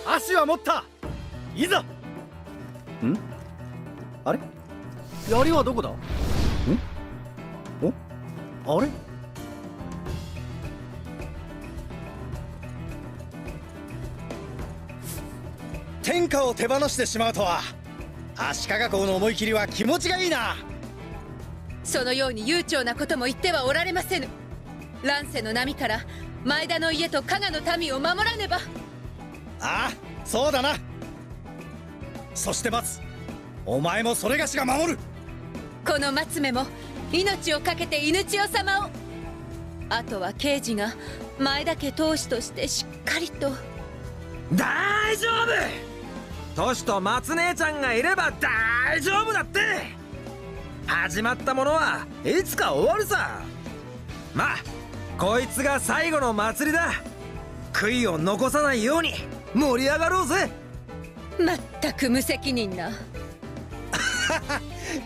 足は持った。いざ。あれ、槍はどこだ。あれ、天下を手放してしまうとは。足利公の思い切りは気持ちがいいな。そのように悠長なことも言ってはおられませぬ。乱世の波から前田の家と加賀の民を守らねば。ああ、そうだな。そして松、お前もそれがしが守る。この松目も命を懸けて犬千代様を。あとは刑事が前田家当主としてしっかりと。大丈夫、トシと松姉ちゃんがいれば大丈夫だって。始まったものはいつか終わるさ。まあこいつが最後の祭りだ。悔いを残さないように盛り上がろうぜ。まったく無責任な。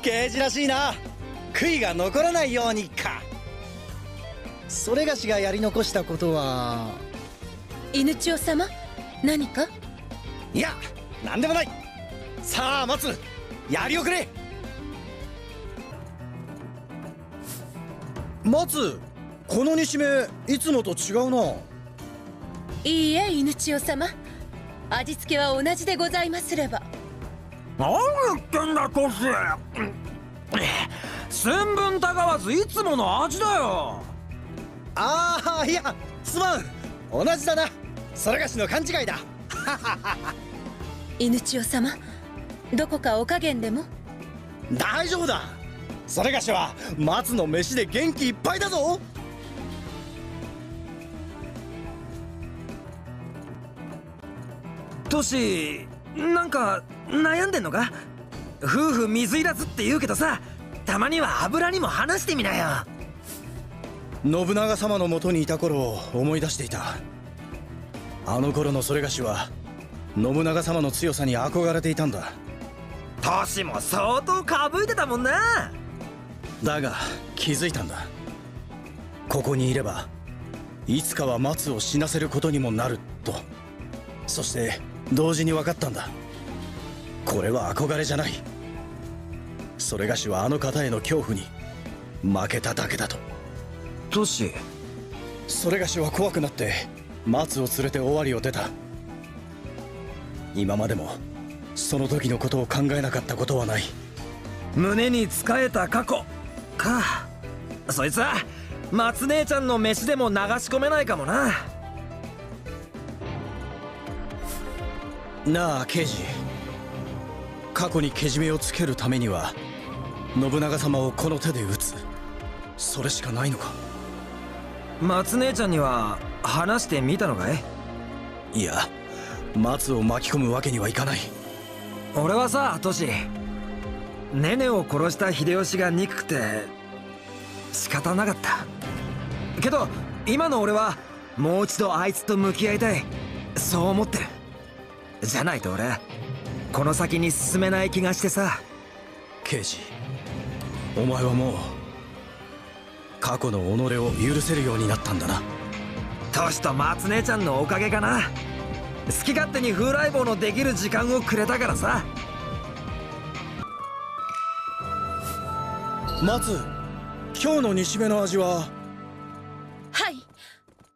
刑事らしいな。悔いが残らないようにか。それがしがやり残したことは。犬千代様、何か。いや、何でもない。さあ松、やりおくれ。松、この煮しめいつもと違うな。いいえ、犬千代様、味付けは同じでございますれば。何言ってんだトシ。寸分たがわずいつもの味だよ。ああ、いやすまん、同じだな。それがしの勘違いだ。犬千代様、どこかお加減でも。大丈夫だ。それがしは松の飯で元気いっぱいだぞ。トシ、なんか悩んでんのか。夫婦水入らずって言うけどさ、たまには油にも話してみなよ。信長様のもとにいた頃を思い出していた。あの頃のそれがしは信長様の強さに憧れていたんだ。トシも相当かぶいてたもんな。だが気づいたんだ。ここにいればいつかは松を死なせることにもなると。そして同時に分かったんだ。これは憧れじゃない。それがしはあの方への恐怖に負けただけだと。トシ、それがしは怖くなって松を連れて尾張を出た。今までもその時のことを考えなかったことはない。胸に仕えた過去か。そいつは松姉ちゃんの飯でも流し込めないかもな。なあ刑事、過去にけじめをつけるためには信長様をこの手で撃つ、それしかないのか。松姉ちゃんには話してみたのかい。いや、松を巻き込むわけにはいかない。俺はさ、トシ、ネネを殺した秀吉が憎くて仕方なかったけど、今の俺はもう一度あいつと向き合いたい、そう思ってる。じゃないと俺この先に進めない気がしてさ。刑事、お前はもう過去の己を許せるようになったんだな。トシと松姉ちゃんのおかげかな。好き勝手に風来坊のできる時間をくれたからさ。松、今日の煮しめの味は。はい、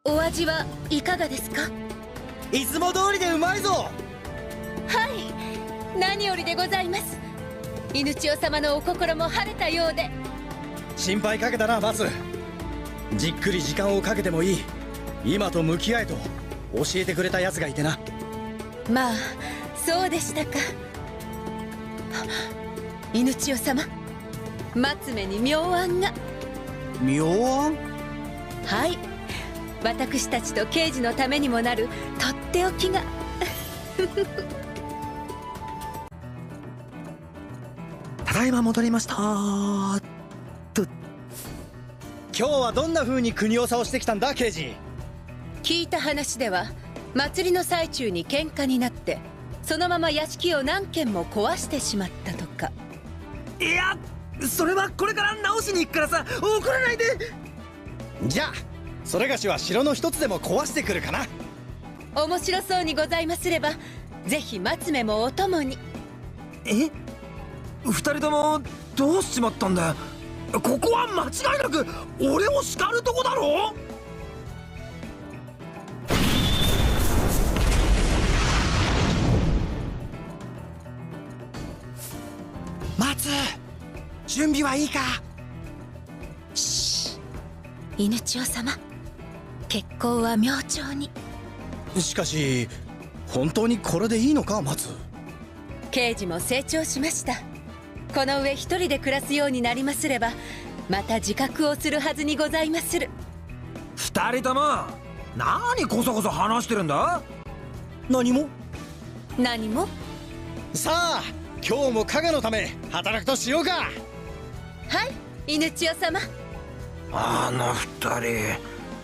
お味はいかがですか。いつも通りでうまいぞ。はい、何よりでございます。犬千代様のお心も晴れたようで。心配かけたな松。じっくり時間をかけてもいい、今と向き合えと教えてくれたやつがいてな。まあそうでしたか。犬千代様、松目に妙案が。妙案？はい、私たちと刑事のためにもなるとっておきが。ただいま戻りましたと。今日はどんな風に国を倒してきたんだ刑事。聞いた話では祭りの最中に喧嘩になってそのまま屋敷を何軒も壊してしまったとか。いや、それはこれから直しに行くからさ、怒らないで。じゃあそれがしは城の一つでも壊してくるかな。面白そうにございますれば、ぜひ松目もお供に。え、二人ともどうしちまったんだよ。ここは間違いなく俺を叱るとこだろ。松、準備はいいか。犬千代様、結婚は明朝に。しかし本当にこれでいいのか松。刑事も成長しました。この上一人で暮らすようになりますれば、また自覚をするはずにございまする。二人とも何こそこそ話してるんだ。何も何も。さあ今日も加賀のため働くとしようか。はい、犬千代様。あの二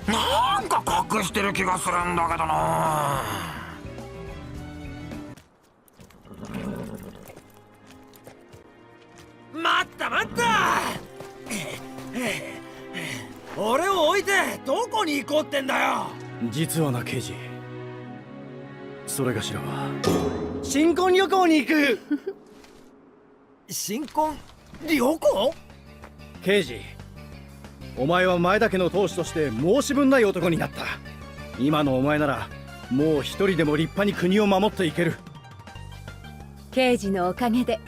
人なんか隠してる気がするんだけどな。待った待った。俺を置いてどこに行こうってんだよ。実はな刑事、それがしらは新婚旅行に行く。新婚旅行？刑事、お前は前田家の当主として申し分ない男になった。今のお前ならもう一人でも立派に国を守っていける。刑事のおかげで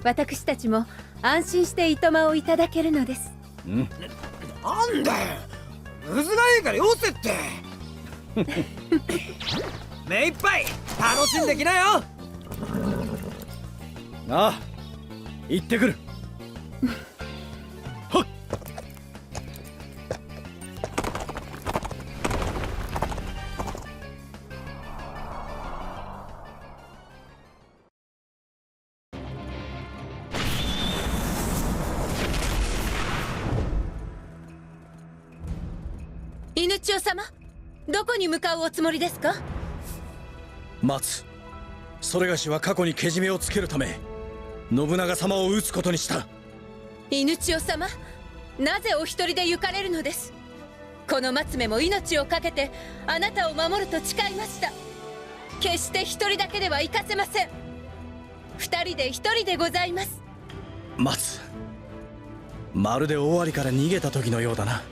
私たちも安心していとまをいただけるのです。なんだよ、むずがいいからよせって。目いっぱい楽しんできなよ。ああ、行ってくる。はっ。犬千代様、どこに向かうおつもりですか？松、それがしは過去にけじめをつけるため信長様を討つことにした。犬千代様、なぜお一人で行かれるのです？この松目も命を懸けてあなたを守ると誓いました。決して一人だけでは行かせません。二人で一人でございます。松、まるで尾張から逃げた時のようだな。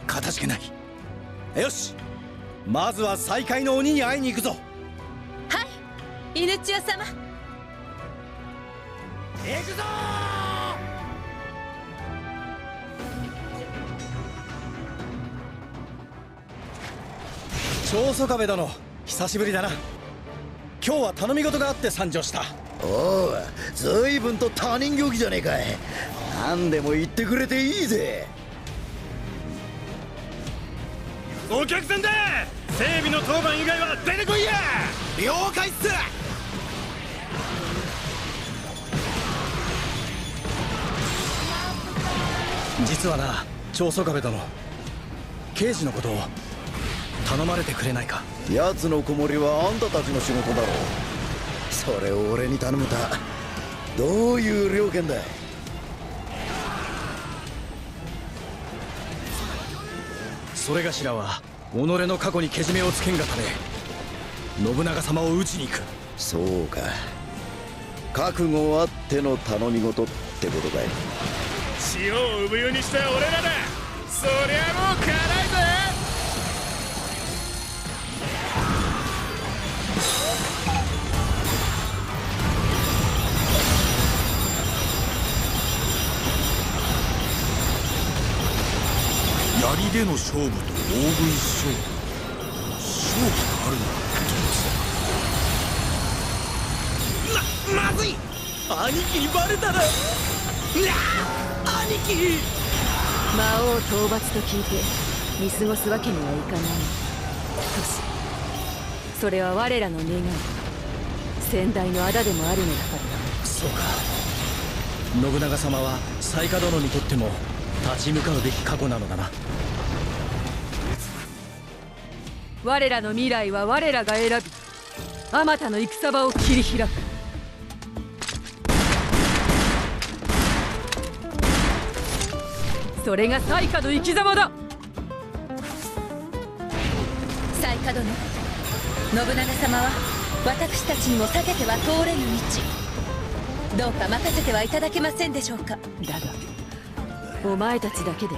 かたじけない。よし、まずは再会の鬼に会いに行くぞ。はい、犬千代様。行くぞー。長宗我部殿、久しぶりだな。今日は頼み事があって参上した。おう、随分と他人行儀じゃねえかい。何でも言ってくれていいぜ。お客さんだ。整備の当番以外は出てこいや。了解っす。実はな、長宗我部殿、刑事のことを頼まれてくれないか。奴の子守はあんたたちの仕事だろう。それを俺に頼むたどういう了見だい。それがしらは己の過去にけじめをつけんがため信長様を討ちに行く。そうか、覚悟あっての頼み事ってことかい。塩を産湯にした俺らだ。そりゃもう辛いぜ。槍での勝負と大食い勝負があるのはまずい。兄貴にバレたら。兄貴。魔王討伐と聞いて見過ごすわけにはいかない。トシ、それは我らの願い、先代の仇でもあるのだから。そうか、信長様は雑賀殿にとっても立ち向かうべき過去なのだな。我らの未来は我らが選び、あまたの戦場を切り開く。それが災禍の生き様だ。災下殿、信長様は私たちにも避けては通れぬ道、どうか任せてはいただけませんでしょうか。だがお前たちだけで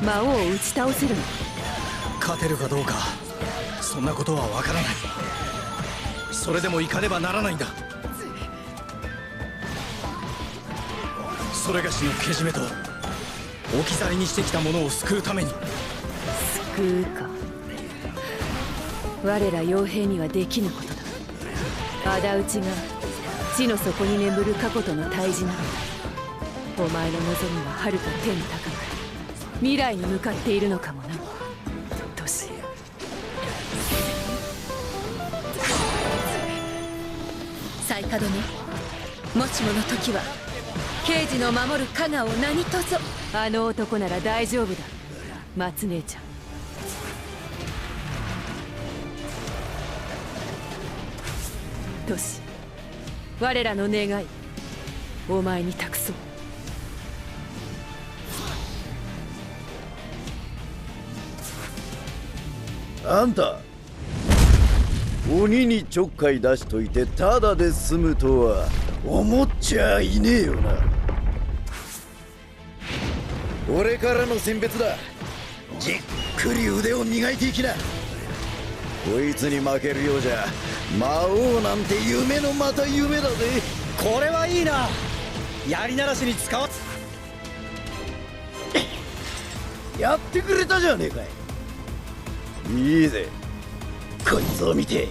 魔王を打ち倒せるの？勝てるかどうかそんなことはわからない。それでも行かねばならないんだ。それがしのけじめと置き去りにしてきた者を救うために。救うか。我ら傭兵にはできぬことだ。仇討ちが地の底に眠る過去との対峙なのだ。お前の望みは遥か天高く未来に向かっているのかもな、トシ。西下殿、もしもの時は刑事の守る加賀を何とぞ。あの男なら大丈夫だ、松姉ちゃん。トシ、我らの願いお前に託そう。あんた鬼にちょっかい出しといてただで済むとは思っちゃいねえよな。俺からの選別だ。じっくり腕を磨いていきな。こいつに負けるようじゃ魔王なんて夢のまた夢だぜ。これはいいな。槍ならしに使わやってくれたじゃねえかい。いいぜ、こいつを見て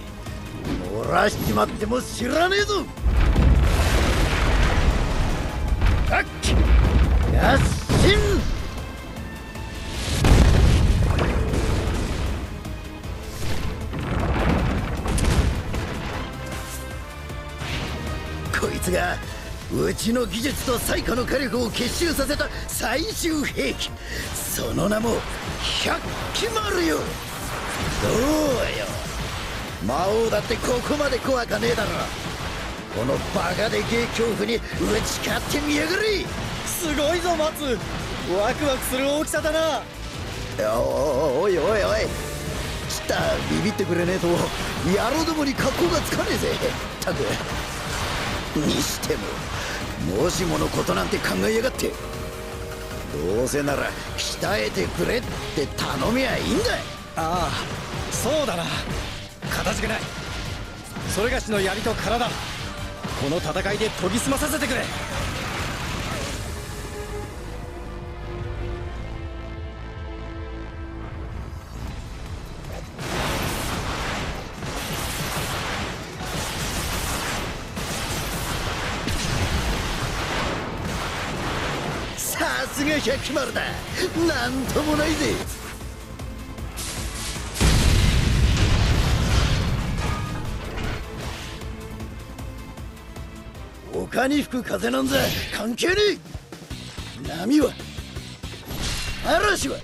漏らしちまっても知らねえぞ。はっきやっしん。こいつがうちの技術と最下の火力を結集させた最終兵器、その名も百鬼丸よ。どうよ、魔王だってここまで怖かねえだろ。このバカでけえ恐怖に打ち勝ってみやがれ。すごいぞ松、ワクワクする大きさだな。おいおいおい、ちったビビってくれねえと野郎どもに格好がつかねえぜ。たくにしてももしものことなんて考えやがって。どうせなら鍛えてくれって頼みゃいいんだ。ああ、そうだな。かたじけない。それがしの槍と体、この戦いで研ぎ澄まさせてくれ。さすが百鬼丸だ。なんともないぜ。丘に吹く風なんざ関係ねえ。波は嵐は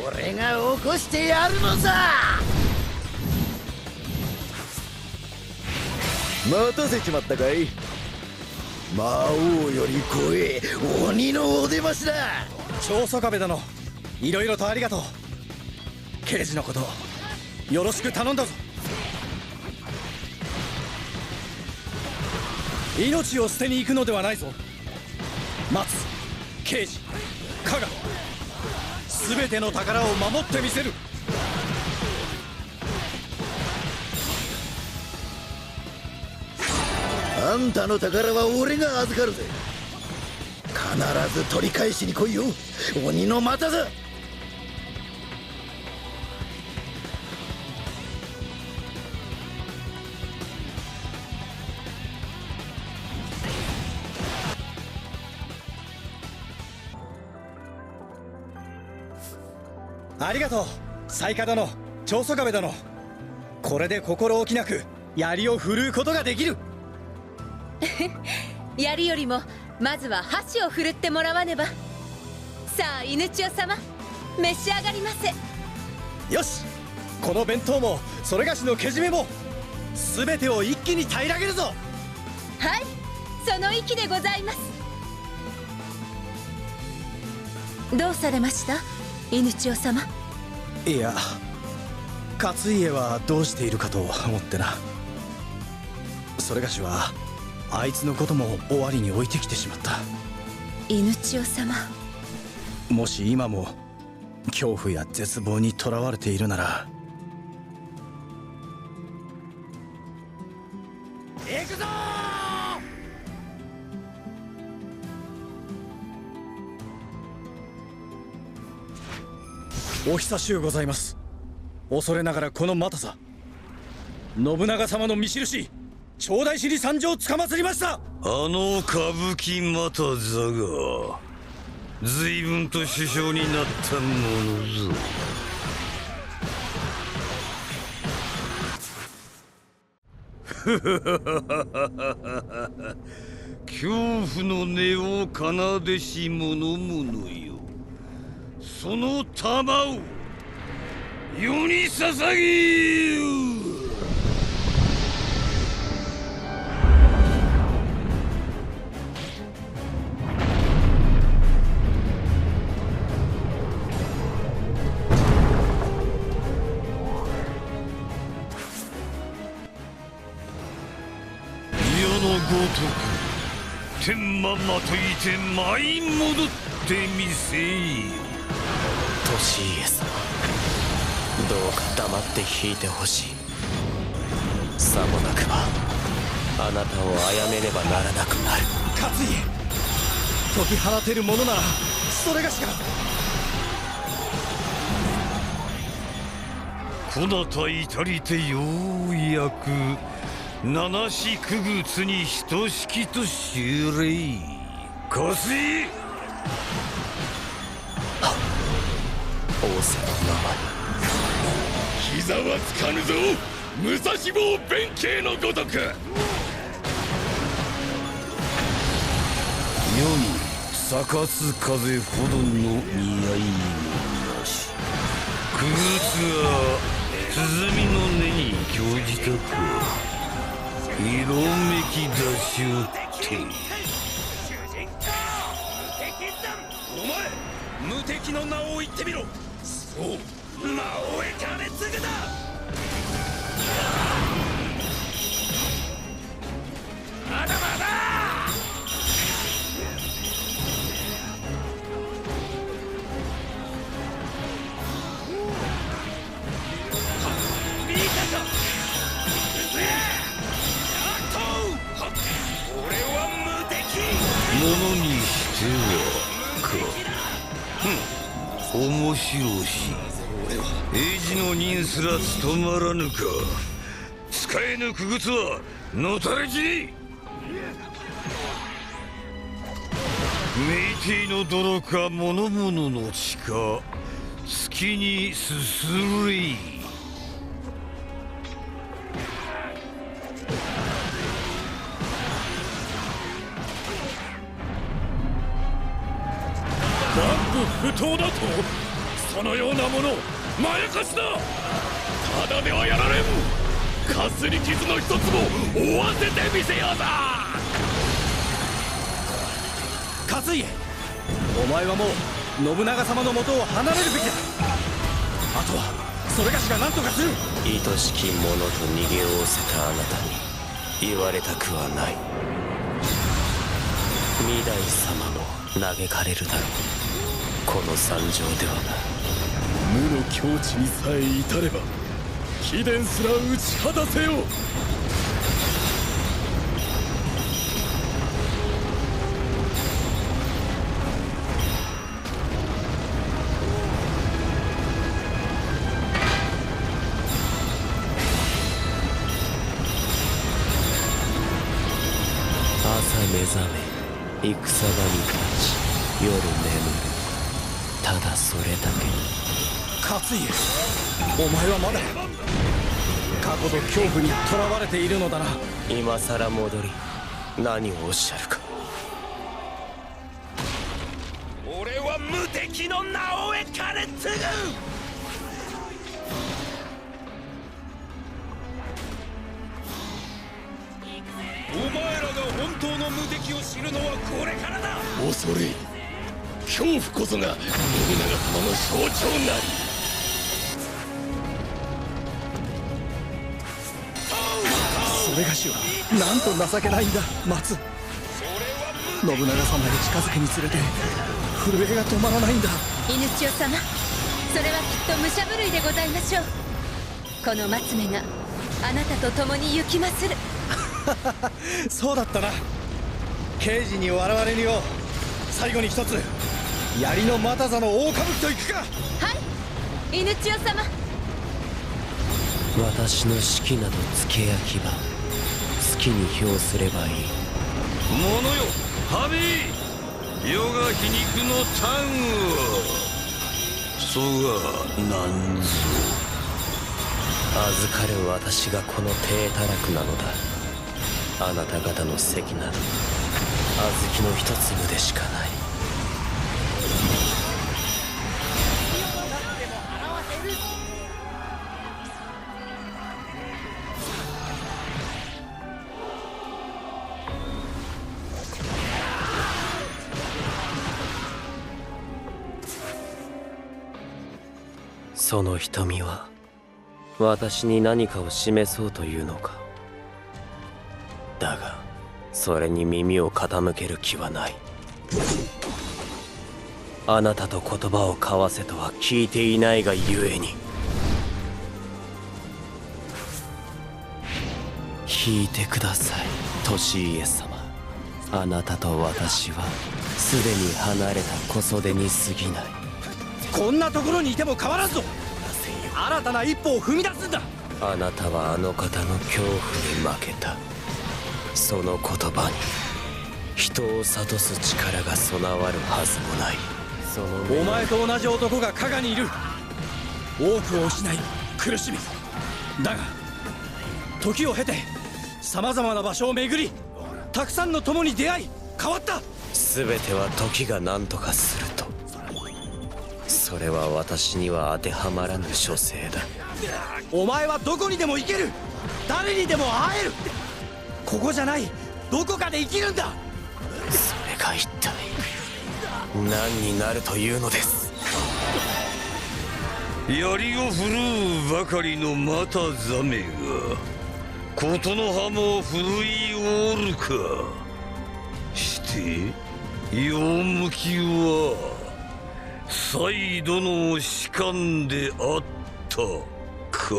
俺が起こしてやるのさ。待たせちまったかい。魔王より怖え鬼のお出ましだ。長宗我部殿、いろいろとありがとう。刑事のことよろしく頼んだぞ。命を捨てに行くのではないぞ。松、刑事、加賀、全ての宝を守ってみせる。あんたの宝は俺が預かるぜ。必ず取り返しに来いよ、鬼の股だ。ありがとう、西下殿、長宗我部殿。これで心置きなく槍を振るうことができる。槍よりもまずは箸を振るってもらわねば。さあ犬千代様、召し上がりませ。よし、この弁当もそれがしのけじめも全てを一気に平らげるぞ。はい、その意気でございます。どうされました犬千代様。いや、勝家はどうしているかと思ってな。それがしはあいつのことも終わりに置いてきてしまった。犬千代様、もし今も恐怖や絶望にとらわれているなら、行くぞお久しゅうございます。恐れながらこの又さ、信長様の見印、頂戴しに参上つかまつりました。あの歌舞伎又座が随分と首相になったものぞ。恐怖の音を奏でし者々よ、その玉を世に捧げよ。天ままといて舞い戻ってみせよ。利家様、どうか黙って引いてほしい。さもなくばあなたを殺めねばならなくなる。勝家、解き放てるものならそれがしか。こなた至りてようやく七子九月に等しきと知れ。かすい仰せのままに。膝はつかぬぞ、武蔵坊弁慶のごとく。世に咲かす風ほどの似合いもなし、九月は鼓の根に興じたか。色めき出しおってお前、無敵の名を言ってみろ。そう、魔王へ金継ぐだ。まだまだ。見たか。ものにしてはか。面白し。英治の任すら務まらぬか。使えぬ傀儡はのたれ死に。メイティの泥か諸々の血か、好きにすすれ。不当だと、そのようなものまやかしだ。ただではやられん。かすり傷の一つも負わせてみせようだ。勝家、お前はもう信長様の元を離れるべきだ。あとはそれがしが何とかする。愛しき者と逃げおおせたあなたに言われたくはない。御台様も嘆かれるだろう、この惨状ではな。無の境地にさえ至れば貴殿すら打ち果たせよ。朝目覚め、戦場に立ち、夜眠る。ただそれだけ。勝家、お前はまだ過去と恐怖にとらわれているのだな。今さら戻り何をおっしゃるか。俺は無敵の名を得金継ぐ。お前らが本当の無敵を知るのはこれからだ。恐れ恐怖こそが信長様の象徴なり。れがしはなんと情けないんだ松。信長様に近づくにつれて震えが止まらないんだ。犬千代様、それはきっと武者震いでございましょう。この松目があなたと共に行きまする。そうだったな。刑事に我々にを最後に一つ槍の又座の大歌舞伎と行くか。はい、犬千代様。私の指揮など付け焼き場、好きに評すればいい。者よ、ハビー、世が皮肉の端を。そがなんぞ預かる私がこの体たらくなのだ。あなた方の席など小豆の一粒でしかない。その瞳は私に何かを示そうというのか。だがそれに耳を傾ける気はない。あなたと言葉を交わせとは聞いていないがゆえに。聞いてください、利家様。あなたと私はすでに離れた小袖に過ぎない。こんなところにいても変わらずぞ。新たな一歩を踏み出すんだ。あなたはあの方の恐怖に負けた。その言葉に人を諭す力が備わるはずもない。そのお前と同じ男が加賀にいる。多くを失い苦しみ、だが時を経てさまざまな場所を巡り、たくさんの友に出会い変わった。全ては時が何とかすると。それは私には当てはまらぬ処世だ。お前はどこにでも行ける。誰にでも会える。ここじゃない、どこかで生きるんだ。それが一体何になるというのです。槍を振るうばかりのまたザメがことの葉も振るいおるか。して用向きは再度の士官であったか。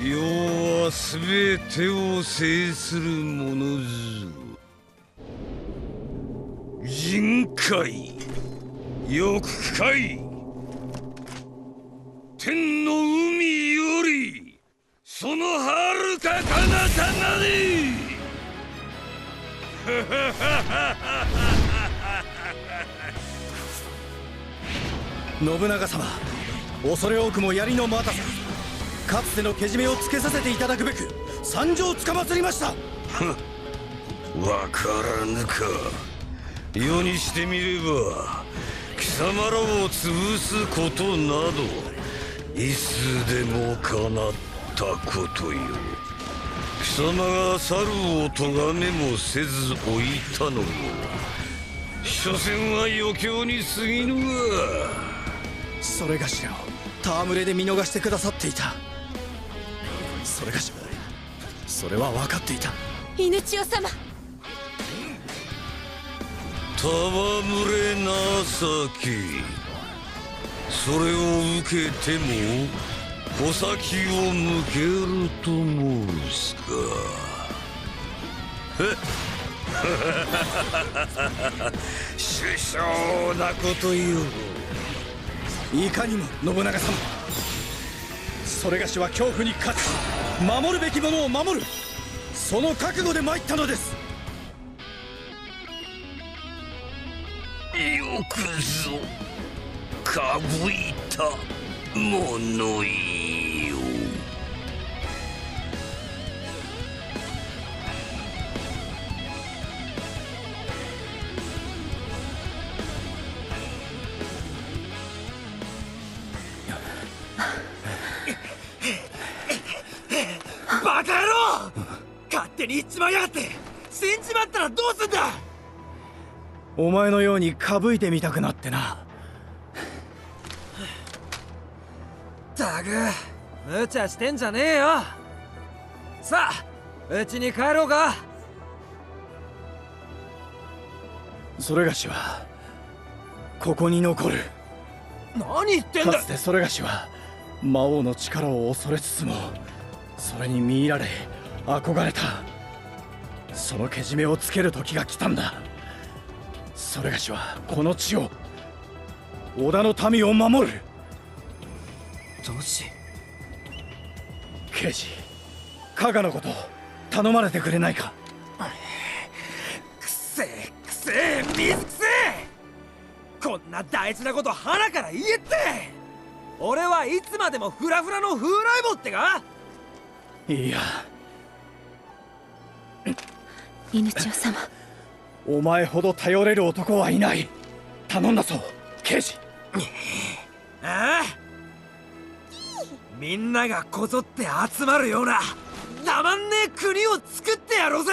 世はすべてを制する者ぞ。人海欲海天の海よりその遥か彼方なり。信長様、恐れ多くも槍の又座、かつてのけじめをつけさせていただくべく参上つかまつりました。わからぬか。世にしてみれば貴様らを潰すことなどいつでもかなったことよ。貴様が猿を咎めもせず置いたのも所詮は余興に過ぎぬわ。それがしらを戯れで見逃してくださっていた。それがしもそれは分かっていた。犬千代様、戯れなさき。それを受けても穂先を向けると申すか。殊勝なことよ。いかにも信長様、それがしは恐怖に勝ち守るべきものを守る、その覚悟で参ったのです。よくぞかぶいた物言いよ。勝手に言っちまいやがって。死んじまったらどうすんだ。お前のようにかぶいてみたくなってな。ったく無茶してんじゃねえよ。さあうちに帰ろうか。それがしはここに残る。何言ってんだ。かつてそれがしは魔王の力を恐れつつもそれに見入られ憧れた。そのけじめをつける時が来たんだ。それがしはこの地を織田の民を守る。どうし。刑事加賀のこと頼まれてくれないか。くせえくせえ水くせえ。こんな大事なこと鼻から言えって。俺はいつまでもフラフラの風来坊ってか。いや犬千代様、お前ほど頼れる男はいない。頼んだぞ刑事。ああ、みんながこぞって集まるようなたまんねえ国を作ってやろうぜ。